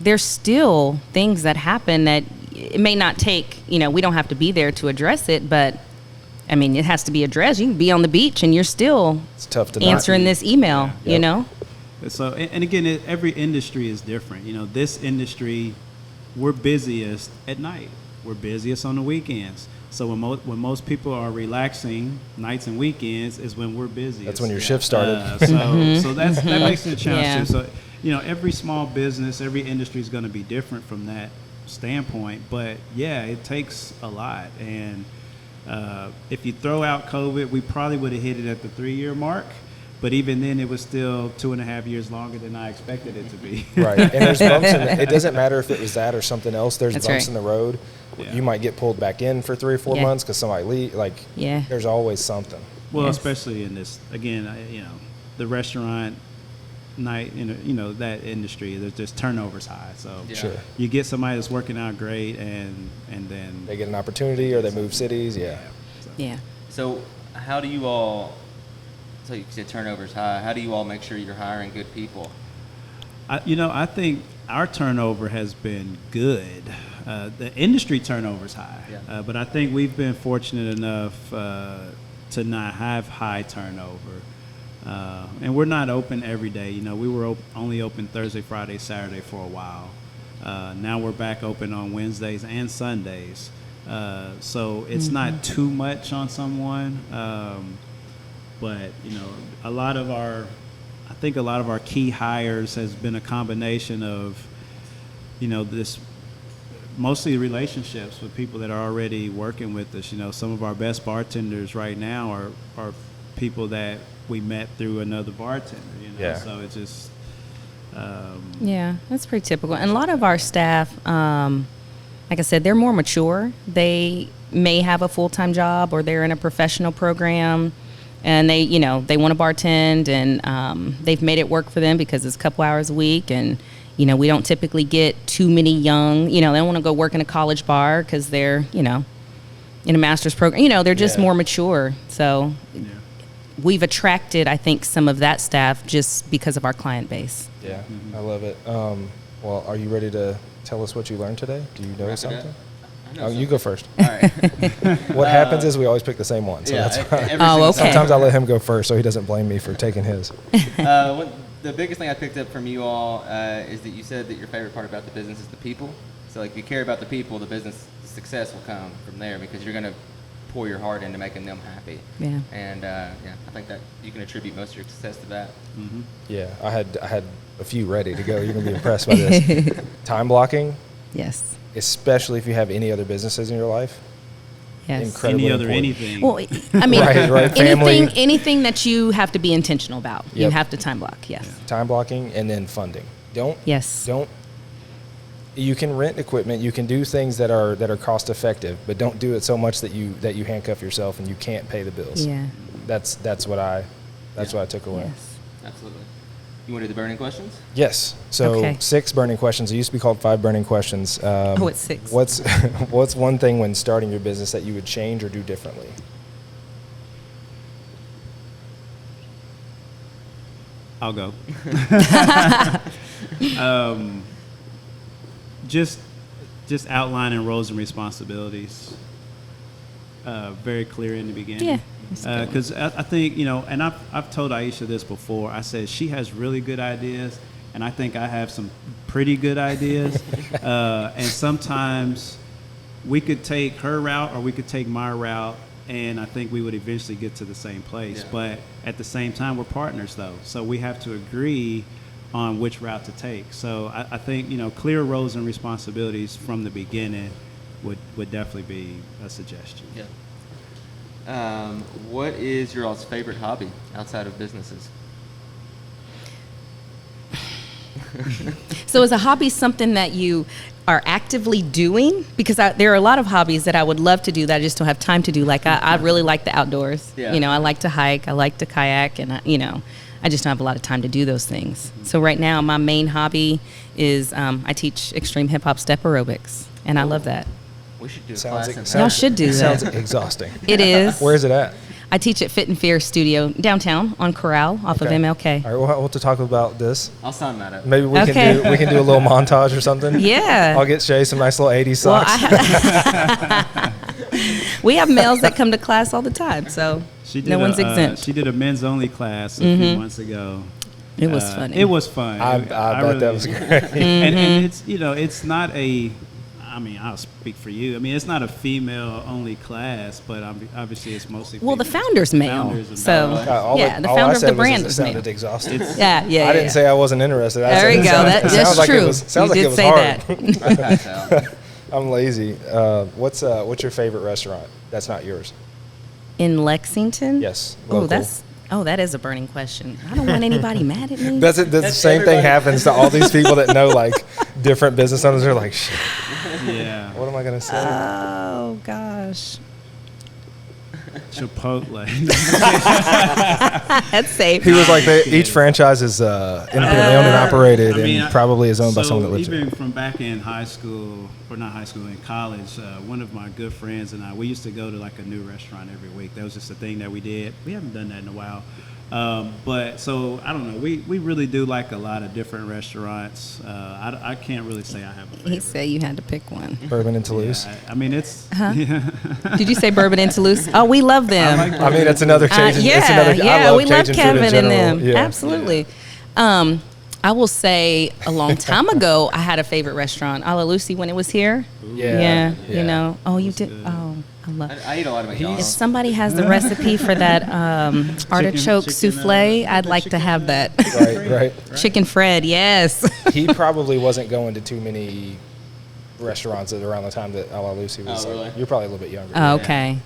Speaker 4: there's still things that happen that it may not take, we don't have to be there to address it, but it has to be addressed. You can be on the beach and you're still
Speaker 2: it's tough to
Speaker 4: answering this email,
Speaker 3: So, and again, every industry is different. You know, this industry, we're busiest at night. We're busiest on the weekends. So when most people are relaxing, nights and weekends is when we're busiest.
Speaker 2: That's when your shift started.
Speaker 3: So that makes it a challenge
Speaker 4: Yeah.
Speaker 3: too. So, you know, every small business, every industry is going to be different from that standpoint. But yeah, it takes a lot. And if you throw out COVID, we probably would have hit it at the 3-year mark. But even then, it was still 2.5 years longer than I expected it to be.
Speaker 2: Right, and there's bumps in it. It doesn't matter if it was that or something else. There's
Speaker 4: That's
Speaker 2: bumps
Speaker 4: right.
Speaker 2: in the road.
Speaker 3: Yeah.
Speaker 2: You might get pulled back in for 3 or 4
Speaker 4: Yeah.
Speaker 2: months because somebody leave. Like,
Speaker 4: Yeah.
Speaker 2: there's always something.
Speaker 3: Well,
Speaker 4: Yes.
Speaker 3: especially in this, again, you know, the restaurant night, you know, that industry, there's just turnovers high. So
Speaker 1: Yeah.
Speaker 2: Sure.
Speaker 3: you get somebody that's working out great, and then
Speaker 2: They get an opportunity or they move cities. Yeah.
Speaker 3: So.
Speaker 4: Yeah.
Speaker 1: So how do you all? So you said turnover's high. How do you all make sure you're hiring good people?
Speaker 3: I think our turnover has been good. The industry turnover is high,
Speaker 1: Yeah.
Speaker 3: but I think we've been fortunate enough to not have high turnover. And we're not open every day. You know, we were only open Thursday, Friday, Saturday for a while. Now we're back open on Wednesdays and Sundays. So it's not too much on someone. But, you know, a lot of our key hires has been a combination of, you know, this mostly relationships with people that are already working with us. You know, some of our best bartenders right now are people that we met through another bartender, you know.
Speaker 2: Yeah.
Speaker 3: So it's just
Speaker 4: Yeah, that's pretty typical. And a lot of our staff, like I said, they're more mature. They may have a full-time job or they're in a professional program, and they want to bartend, and they've made it work for them because it's a couple hours a week. And, you know, we don't typically get too many young, you know, they don't want to go work in a college bar because they're, you know, in a master's program. You know, they're just
Speaker 2: Yeah.
Speaker 4: more mature. So
Speaker 3: yeah.
Speaker 4: we've attracted, I think, some of that staff just because of our client base.
Speaker 2: Yeah. I love it. Well, are you ready to tell us what you learned today? Do you know
Speaker 1: Wrap it up?
Speaker 2: something?
Speaker 1: I know
Speaker 2: Oh, you
Speaker 1: something.
Speaker 2: go first.
Speaker 1: All right.
Speaker 2: What happens is we always pick the same one. So
Speaker 1: Yeah,
Speaker 2: that's why.
Speaker 1: every
Speaker 4: Oh,
Speaker 1: single
Speaker 4: okay.
Speaker 2: Sometimes I let him go first so he doesn't blame me for taking his.
Speaker 1: The biggest thing I picked up from you all is that you said that your favorite part about the business is the people. So, like, if you care about the people, the business success will come from there because you're going to pour your heart into making them happy.
Speaker 4: Yeah.
Speaker 1: And, I think that you can attribute most of your success to that.
Speaker 2: Yeah, I had a few ready to go. You're going to be impressed by this. Time blocking,
Speaker 4: Yes.
Speaker 2: especially if you have any other businesses in your life.
Speaker 4: Yes.
Speaker 2: Incredible.
Speaker 3: Any other
Speaker 2: important.
Speaker 3: anything.
Speaker 4: Well, I mean,
Speaker 2: Right, family.
Speaker 4: anything that you have to be intentional about, you
Speaker 2: Yep.
Speaker 4: have to time block. Yes.
Speaker 2: Time blocking and then funding.
Speaker 4: Yes.
Speaker 2: You can rent equipment, you can do things that are cost effective, but don't do it so much that you handcuff yourself and you can't pay the bills.
Speaker 4: Yeah.
Speaker 2: That's what I took away.
Speaker 4: Yes.
Speaker 1: Absolutely. You want to do the burning questions?
Speaker 2: Yes. So
Speaker 4: Okay.
Speaker 2: 6 burning questions. It used to be called 5 burning questions.
Speaker 4: It's 6.
Speaker 2: What's one thing when starting your business that you would change or do differently?
Speaker 3: I'll go. Just outlining roles and responsibilities. Very clear in the beginning.
Speaker 4: Yeah, that's a good one.
Speaker 3: Because I think, you know, and I've told Aisha this before. I said she has really good ideas, and I think I have some pretty good ideas. And sometimes we could take her route or we could take my route, and I think we would eventually get to the same place.
Speaker 1: Yeah.
Speaker 3: But at the same time, we're partners, though. So we have to agree on which route to take. So I think, you know, clear roles and responsibilities from the beginning would definitely be a suggestion.
Speaker 1: Yeah. What is your all's favorite hobby outside of businesses?
Speaker 4: So is a hobby something that you are actively doing? Because there are a lot of hobbies that I would love to do that I just don't have time to do. Like I really like the outdoors.
Speaker 1: Yeah.
Speaker 4: You know, I like to hike, I like to kayak, and I just don't have a lot of time to do those things. So right now, my main hobby is I teach extreme hip hop step aerobics, and I love that.
Speaker 1: We should do a
Speaker 2: Sounds
Speaker 1: class in
Speaker 2: ex-
Speaker 1: that.
Speaker 4: Y'all should do
Speaker 2: Sounds
Speaker 4: that.
Speaker 2: exhausting.
Speaker 4: It is.
Speaker 2: Where is it at?
Speaker 4: I teach at Fit and Fear Studio downtown on Creaux off of
Speaker 2: Okay.
Speaker 4: MLK.
Speaker 2: All right, we'll have to talk about this.
Speaker 1: I'll sign that up.
Speaker 2: Maybe we
Speaker 4: Okay.
Speaker 2: can do a little montage or something.
Speaker 4: Yeah.
Speaker 2: I'll get Shay some nice little 80s
Speaker 4: Well,
Speaker 2: socks.
Speaker 4: we have males that come to class all the time, so
Speaker 3: She did
Speaker 4: no one's exempt.
Speaker 3: She did a men's only class a few months ago.
Speaker 4: It was funny.
Speaker 3: It was fun.
Speaker 2: I bet
Speaker 3: really,
Speaker 2: that was great.
Speaker 3: And it's it's not a. I mean, I'll speak for you. I mean, it's not a female-only class, but obviously it's mostly.
Speaker 4: Well, the
Speaker 3: female.
Speaker 4: founder's male,
Speaker 3: Founders and
Speaker 4: so
Speaker 3: founders.
Speaker 4: the
Speaker 2: all I
Speaker 4: founder of
Speaker 2: said
Speaker 4: the brand
Speaker 2: was
Speaker 4: is
Speaker 2: it
Speaker 4: male.
Speaker 2: sounded exhausted.
Speaker 4: Yeah.
Speaker 2: I didn't say I wasn't interested. I
Speaker 4: There
Speaker 2: said
Speaker 4: we
Speaker 2: it
Speaker 4: go.
Speaker 2: sounds- it
Speaker 4: That's
Speaker 2: sounds like
Speaker 4: true.
Speaker 2: it was, sounds
Speaker 4: You
Speaker 2: like
Speaker 4: did
Speaker 2: it was
Speaker 4: say
Speaker 2: hard.
Speaker 4: that.
Speaker 2: I'm lazy. What's your favorite restaurant? That's not yours.
Speaker 4: In Lexington?
Speaker 2: Yes.
Speaker 4: Oh,
Speaker 2: local.
Speaker 4: that is a burning question. I don't want anybody mad at me.
Speaker 2: The same thing happens to all these people that know like different business owners. They're like, shit,
Speaker 3: Yeah.
Speaker 2: what am I gonna say?
Speaker 4: Oh gosh,
Speaker 3: Chipotle.
Speaker 4: that's safe.
Speaker 2: He was like, each franchise is independently owned and operated, and probably is owned by someone that lives
Speaker 3: even
Speaker 2: there.
Speaker 3: from back in high school, or not high school, in college, one of my good friends and I, we used to go to like a new restaurant every week. That was just a thing that we did. We haven't done that in a while. But so I don't know. We really do like a lot of different restaurants. I can't really say I have a favorite.
Speaker 4: He said you had to pick one.
Speaker 2: Bourbon and Toulouse.
Speaker 3: Yeah, I mean, it's.
Speaker 4: Did you say Bourbon and Toulouse? Oh, we love them.
Speaker 2: I mean, it's another change. It's another, I
Speaker 4: we love
Speaker 2: Cajun food in
Speaker 4: Kevin and
Speaker 2: general.
Speaker 4: them.
Speaker 2: Yeah.
Speaker 4: Absolutely. I will say a long time ago, I had a favorite restaurant, A La Lucy, when it was here.
Speaker 2: Yeah.
Speaker 4: You know. Oh, you did.
Speaker 3: good.
Speaker 4: Oh, I love.
Speaker 1: I eat a lot of
Speaker 4: If
Speaker 1: McDonald's.
Speaker 4: somebody has the recipe for that artichoke
Speaker 3: chicken,
Speaker 4: souffle, I'd like to have that.
Speaker 2: Right.
Speaker 4: Chicken Fred, yes.
Speaker 2: He probably wasn't going to too many restaurants at around the time that A La Lucy was.
Speaker 1: Oh, really?
Speaker 2: You're probably a little bit younger.
Speaker 4: Oh, okay.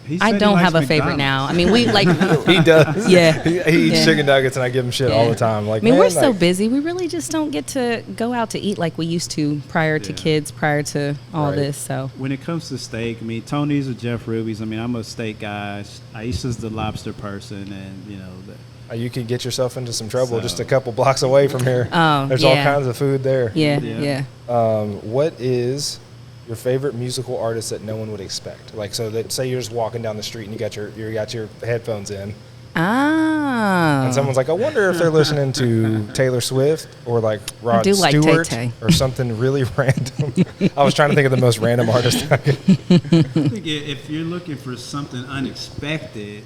Speaker 3: He
Speaker 4: I
Speaker 3: said he
Speaker 4: don't
Speaker 3: likes
Speaker 4: have a favorite now. I mean, we like.
Speaker 2: He does.
Speaker 4: Yeah.
Speaker 2: He eats
Speaker 4: Yeah.
Speaker 2: chicken nuggets, and I give him shit all the time. Like,
Speaker 4: I mean,
Speaker 2: man,
Speaker 4: we're so
Speaker 2: like,
Speaker 4: busy. We really just don't get to go out to eat like we used to prior to
Speaker 3: Yeah.
Speaker 4: kids, prior to all
Speaker 2: Right.
Speaker 4: this. So
Speaker 3: When it comes to steak, I mean, Tony's or Jeff Ruby's. I mean, I'm a steak guy. Aisha's the lobster person, and
Speaker 2: you can get yourself into some trouble
Speaker 3: So-
Speaker 2: just a couple blocks away from here.
Speaker 4: Oh,
Speaker 2: There's all
Speaker 4: yeah.
Speaker 2: kinds of food there.
Speaker 4: yeah.
Speaker 3: Yeah.
Speaker 2: What is your favorite musical artist that no one would expect? Like, so that say you're just walking down the street and you got your headphones in,
Speaker 4: Ah.
Speaker 2: and someone's like, I wonder if they're listening to Taylor Swift or like Rod
Speaker 4: do like
Speaker 2: Stewart
Speaker 4: Tay-Tay.
Speaker 2: or something really random. I was trying to think of the most random artist I could.
Speaker 3: I think if you're looking for something unexpected,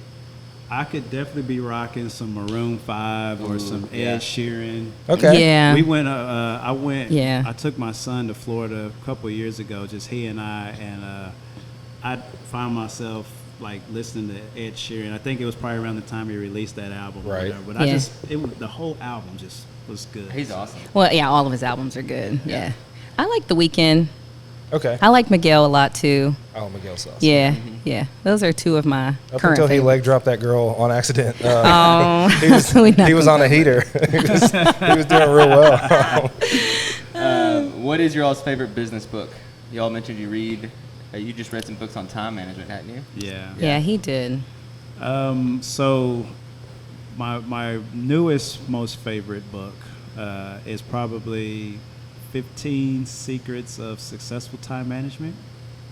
Speaker 3: I could definitely be rocking some Maroon 5 or some
Speaker 1: yeah.
Speaker 3: Ed Sheeran.
Speaker 2: Okay.
Speaker 4: Yeah.
Speaker 3: We went. I went.
Speaker 4: Yeah.
Speaker 3: I took my son to Florida a couple of years ago, just he and I found myself like listening to Ed Sheeran. I think it was probably around the time he released that album. or
Speaker 2: Right.
Speaker 3: whatever. But
Speaker 4: Yeah.
Speaker 3: the whole album just was good.
Speaker 1: He's awesome.
Speaker 4: Well, yeah, all of his albums are good. Yeah. I like The Weeknd.
Speaker 2: Okay.
Speaker 4: I like Miguel a lot too.
Speaker 2: Oh, Miguel Sauce.
Speaker 4: Yeah. Yeah. Those are two of my
Speaker 2: Up
Speaker 4: current
Speaker 2: until he
Speaker 4: favorites.
Speaker 2: leg dropped that girl on accident.
Speaker 4: Oh.
Speaker 2: he was,
Speaker 4: We're not
Speaker 2: he was
Speaker 4: gonna
Speaker 2: on a heater. he was doing real well.
Speaker 1: What is your all's favorite business book? Y'all mentioned you read. You just read some books on time management, hadn't you?
Speaker 3: Yeah.
Speaker 4: Yeah, he did.
Speaker 3: So my newest, most favorite book is probably 15 Secrets of Successful Time Management.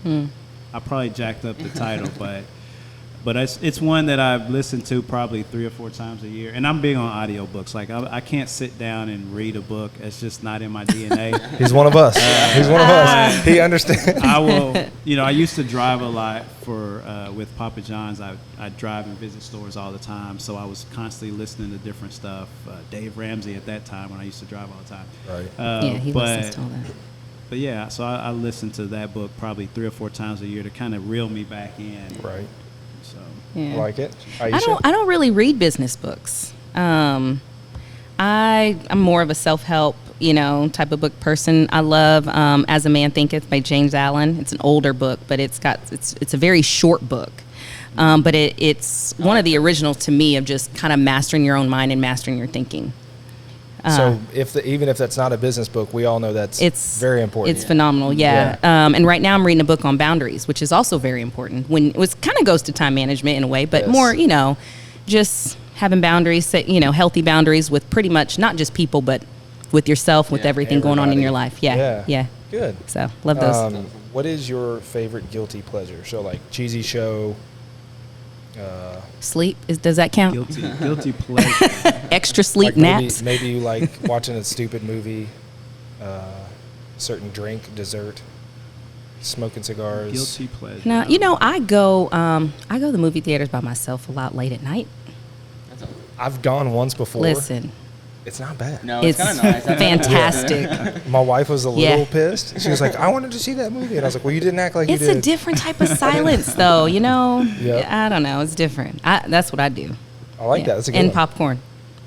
Speaker 3: I probably jacked up the title, but it's one that I've listened to probably 3 or 4 times a year. And I'm big on audiobooks. Like I can't sit down and read a book. It's just not in my DNA.
Speaker 2: He's one of us. He's one of us. He understands.
Speaker 3: I will, I used to drive a lot with Papa John's. I drive and visit stores all the time, so I was constantly listening to different stuff. Dave Ramsey at that time when I used to drive all the time.
Speaker 2: Right.
Speaker 4: Yeah, he listens to all that.
Speaker 3: But yeah, so I listened to that book probably 3 or 4 times a year to kind of reel me back in.
Speaker 2: Right.
Speaker 3: So
Speaker 4: Yeah.
Speaker 2: Like it.
Speaker 4: I don't really read business books. I'm more of a self-help, type of book person. I love As a Man Thinketh by James Allen. It's an older book, but it's a very short book. But it's one of the originals to me of just kind of mastering your own mind and mastering your thinking.
Speaker 2: So even if that's not a business book, we all know it's very important.
Speaker 4: It's phenomenal, yeah. And right now I'm reading a book on boundaries, which is also very important. It kind of goes to time management in a way, but
Speaker 2: Yes.
Speaker 4: more, just having boundaries, healthy boundaries with pretty much not just people, but with yourself, with everything going on in
Speaker 2: Everybody.
Speaker 4: your life. Yeah.
Speaker 2: Good.
Speaker 4: So love those.
Speaker 2: What is your favorite guilty pleasure? So like cheesy show.
Speaker 4: Sleep does that count?
Speaker 3: guilty pleasure.
Speaker 4: Extra sleep
Speaker 2: Like maybe,
Speaker 4: naps.
Speaker 2: maybe you like watching a stupid movie, certain drink, dessert, smoking cigars.
Speaker 3: Guilty pleasure.
Speaker 4: Now, I go to the movie theaters by myself a lot late at night.
Speaker 1: That's all.
Speaker 2: I've gone once before.
Speaker 4: Listen,
Speaker 2: It's not bad.
Speaker 1: No, it's kind of nice.
Speaker 4: fantastic.
Speaker 2: My wife was a little
Speaker 4: Yeah.
Speaker 2: pissed. She was like, I wanted to see that movie. And I was like, well, you didn't act like
Speaker 4: It's
Speaker 2: you did.
Speaker 4: a different type of silence, though. You know,
Speaker 2: Yep.
Speaker 4: I don't know. It's different. That's what I do.
Speaker 2: I like
Speaker 4: Yeah.
Speaker 2: that. That's a good
Speaker 4: and
Speaker 2: one.
Speaker 4: popcorn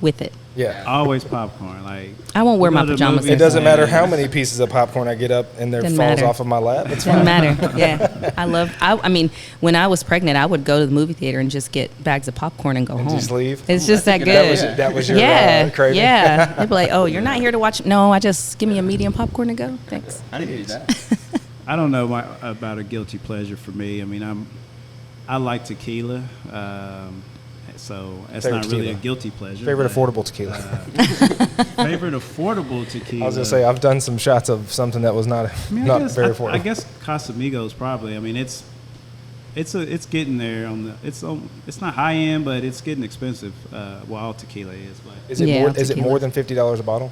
Speaker 4: with it.
Speaker 2: Yeah.
Speaker 3: Always popcorn. Like
Speaker 4: I won't wear
Speaker 3: you
Speaker 4: my
Speaker 3: go to the
Speaker 4: pajamas.
Speaker 3: movies
Speaker 2: It doesn't matter how
Speaker 3: and-
Speaker 2: many pieces of popcorn I get up and there
Speaker 4: Doesn't
Speaker 2: falls
Speaker 4: matter.
Speaker 2: off of my lap. It's
Speaker 4: Doesn't
Speaker 2: fine.
Speaker 4: matter. Yeah, I mean, when I was pregnant, I would go to the movie theater and just get bags of popcorn and go
Speaker 2: And
Speaker 4: home.
Speaker 2: just leave?
Speaker 4: It's
Speaker 1: Ooh,
Speaker 4: just that
Speaker 1: that's a
Speaker 4: good.
Speaker 1: good
Speaker 2: That was your
Speaker 4: yeah,
Speaker 2: craving?
Speaker 4: yeah. They'd be like, "Oh, you're not here to watch?" No, I just give me a medium popcorn to go. Thanks.
Speaker 1: I didn't do that.
Speaker 3: I don't know about a guilty pleasure for me. I mean, I like tequila, so that's
Speaker 2: Favorite
Speaker 3: not really
Speaker 2: tequila.
Speaker 3: a guilty pleasure.
Speaker 2: Favorite
Speaker 3: but,
Speaker 2: affordable tequila.
Speaker 3: favorite affordable tequila.
Speaker 2: I was gonna say I've done some shots of something that was not
Speaker 3: I mean,
Speaker 2: not very affordable.
Speaker 3: I guess Casamigos probably. I mean, it's getting there on the. It's not high end, but it's getting expensive. Well, all tequila is, but
Speaker 2: Is it
Speaker 4: Yeah,
Speaker 2: more? Is it
Speaker 4: tequila.
Speaker 2: more than $50 a bottle?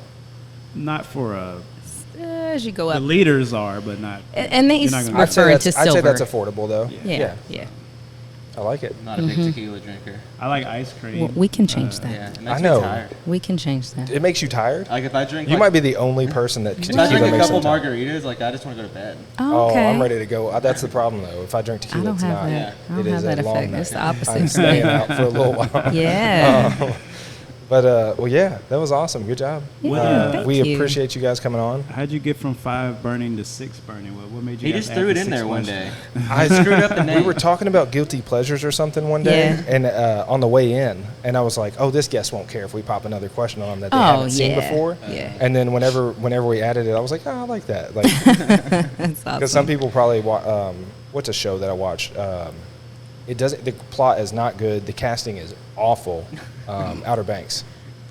Speaker 3: not for
Speaker 4: As you go
Speaker 3: the
Speaker 4: up,
Speaker 3: liters are, but not.
Speaker 4: and they
Speaker 3: You're not gonna-
Speaker 4: referring to
Speaker 2: I'd say
Speaker 4: silver.
Speaker 2: that's affordable though.
Speaker 4: yeah, yeah.
Speaker 2: I like it.
Speaker 1: Not a big tequila drinker.
Speaker 3: I like ice cream.
Speaker 4: Well, we can change that.
Speaker 1: Yeah, it
Speaker 2: I
Speaker 1: makes
Speaker 2: know.
Speaker 1: me tired.
Speaker 4: We can change that.
Speaker 2: It makes you tired.
Speaker 1: Like if I drink,
Speaker 2: You
Speaker 1: like,
Speaker 2: might be the only person that
Speaker 1: if I
Speaker 2: tequila
Speaker 1: drink a
Speaker 2: makes
Speaker 1: couple
Speaker 2: them tired.
Speaker 1: margaritas, like I just want to go to bed.
Speaker 4: Oh, okay.
Speaker 2: I'm ready to go. That's the problem though. If I drink
Speaker 4: I
Speaker 2: tequila,
Speaker 4: don't
Speaker 2: it's
Speaker 4: have
Speaker 2: not.
Speaker 4: that.
Speaker 1: Yeah.
Speaker 4: I don't
Speaker 2: It
Speaker 4: have
Speaker 2: is
Speaker 4: that
Speaker 2: a long
Speaker 4: effect.
Speaker 2: night.
Speaker 4: It's the opposite.
Speaker 2: I'm staying out for a little while.
Speaker 4: Yeah.
Speaker 2: But well, yeah, that was awesome. Good job.
Speaker 4: Yeah, thank
Speaker 2: we
Speaker 4: you.
Speaker 2: appreciate you guys coming on.
Speaker 3: How'd you get from 5 burning to 6 burning? What made you?
Speaker 1: He
Speaker 3: guys
Speaker 1: just
Speaker 3: add
Speaker 1: threw
Speaker 3: the
Speaker 1: it in
Speaker 3: 6
Speaker 1: there one
Speaker 3: question?
Speaker 1: day.
Speaker 2: I
Speaker 1: Screwed up the
Speaker 2: We
Speaker 1: name.
Speaker 2: were talking about guilty pleasures or something one day,
Speaker 4: Yeah.
Speaker 2: and on the way in, and I was like, "Oh, this guest won't care if we pop another question on them that they
Speaker 4: Oh,
Speaker 2: haven't seen
Speaker 4: yeah.
Speaker 2: before."
Speaker 4: Yeah.
Speaker 2: And then whenever we added it, I was like, "Oh, I like that." Like,
Speaker 4: That's awesome.
Speaker 2: because some people probably what's a show that I watched? It doesn't. The plot is not good. The casting is awful. Outer Banks.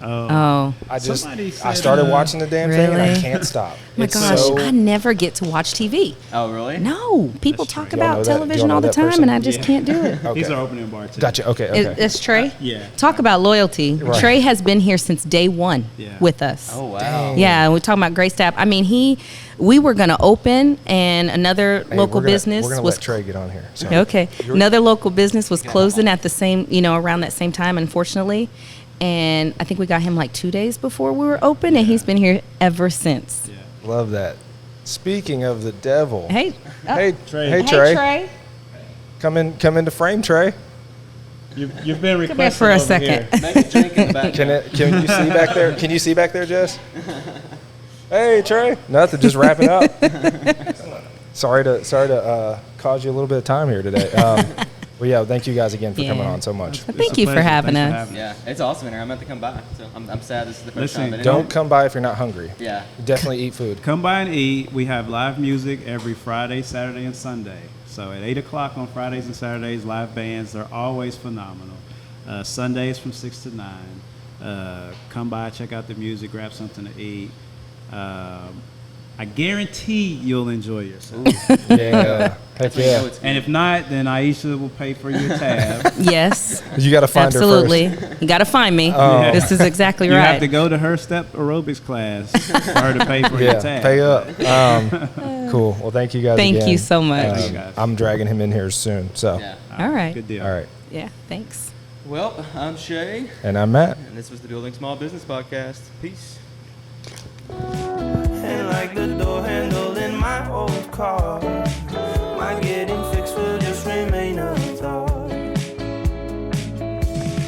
Speaker 4: Oh.
Speaker 2: I
Speaker 3: Somebody said,
Speaker 2: started watching the damn thing and I
Speaker 4: Really?
Speaker 2: can't stop.
Speaker 4: My
Speaker 2: It's
Speaker 4: gosh,
Speaker 2: so,
Speaker 4: I never get to watch TV.
Speaker 1: Oh, really?
Speaker 4: No, people
Speaker 3: That's
Speaker 4: talk
Speaker 3: strange.
Speaker 2: Y'all know
Speaker 4: about
Speaker 2: that-
Speaker 4: television
Speaker 2: y'all know
Speaker 4: all the
Speaker 2: that
Speaker 4: time,
Speaker 2: person?
Speaker 4: and I just
Speaker 3: Yeah.
Speaker 4: can't do it.
Speaker 2: Okay.
Speaker 3: He's our opening bar today.
Speaker 2: Gotcha. Okay. Okay.
Speaker 4: It's Trey.
Speaker 3: Yeah.
Speaker 4: Talk about loyalty.
Speaker 2: Right.
Speaker 4: Trey has been here since day one
Speaker 3: Yeah.
Speaker 4: with us.
Speaker 1: Oh wow.
Speaker 2: Dang.
Speaker 4: Yeah, we're talking about great staff. I mean, we were going to open, and another
Speaker 2: Hey,
Speaker 4: local
Speaker 2: we're gonna-
Speaker 4: business
Speaker 2: We're gonna
Speaker 4: was
Speaker 2: let Trey get on here. So.
Speaker 4: okay.
Speaker 2: You're-
Speaker 4: Another local business was closing at the same, around that same time, unfortunately. And I think we got him like 2 days before we were open, and he's been here ever since.
Speaker 3: Yeah.
Speaker 2: Love that. Speaking of the devil.
Speaker 4: Hey,
Speaker 2: Hey,
Speaker 3: Trey.
Speaker 2: Hey,
Speaker 3: Hey,
Speaker 2: Trey.
Speaker 4: Trey.
Speaker 2: Come into frame, Trey.
Speaker 3: You've been requested
Speaker 4: Come here for a
Speaker 3: over
Speaker 4: second.
Speaker 3: here.
Speaker 1: Make a drink in the back.
Speaker 2: Can you see back there? Can you see back there, Jess? Hey, Trey. Nothing. Just wrapping up. Sorry to cause you a little bit of time here today. Well, yeah. Thank you guys again for coming
Speaker 4: Yeah.
Speaker 2: on so much.
Speaker 4: Thank
Speaker 3: It's a
Speaker 4: you for
Speaker 3: pleasure.
Speaker 4: having
Speaker 3: Thanks
Speaker 4: us.
Speaker 1: Yeah, it's awesome in here. I'm about to come by, so I'm sad this is the first
Speaker 3: Listen,
Speaker 1: time. But
Speaker 2: Don't come by if you're not hungry.
Speaker 1: Yeah.
Speaker 2: Definitely eat food.
Speaker 3: Come by and eat. We have live music every Friday, Saturday, and Sunday. So at 8 o'clock on Fridays and Saturdays, live bands. They're always phenomenal. Sundays from 6 to 9. Come by, check out the music, grab something to eat. I guarantee you'll enjoy yourself.
Speaker 2: Yeah. Heck
Speaker 1: We know
Speaker 2: yeah.
Speaker 1: it's good.
Speaker 3: And if not, then Aisha will pay for your tab.
Speaker 4: Yes,
Speaker 2: You got to find
Speaker 4: absolutely.
Speaker 2: her first.
Speaker 4: You got to find me.
Speaker 2: Oh.
Speaker 4: This is exactly
Speaker 3: You
Speaker 4: right.
Speaker 3: have to go to her step aerobics class for her to pay for your
Speaker 2: Yeah.
Speaker 3: tab.
Speaker 2: Pay up. Cool. Well, thank you guys.
Speaker 4: Thank
Speaker 2: again.
Speaker 4: you so much.
Speaker 3: Thank you, guys.
Speaker 2: I'm dragging him in here soon. So.
Speaker 1: Yeah.
Speaker 4: All right.
Speaker 3: Good deal.
Speaker 2: All right.
Speaker 4: Yeah, thanks.
Speaker 1: Well, I'm Shay,
Speaker 2: And I'm Matt.
Speaker 1: and this was the Building Small Business Podcast. Peace.
Speaker 5: And like the door handle in my old car,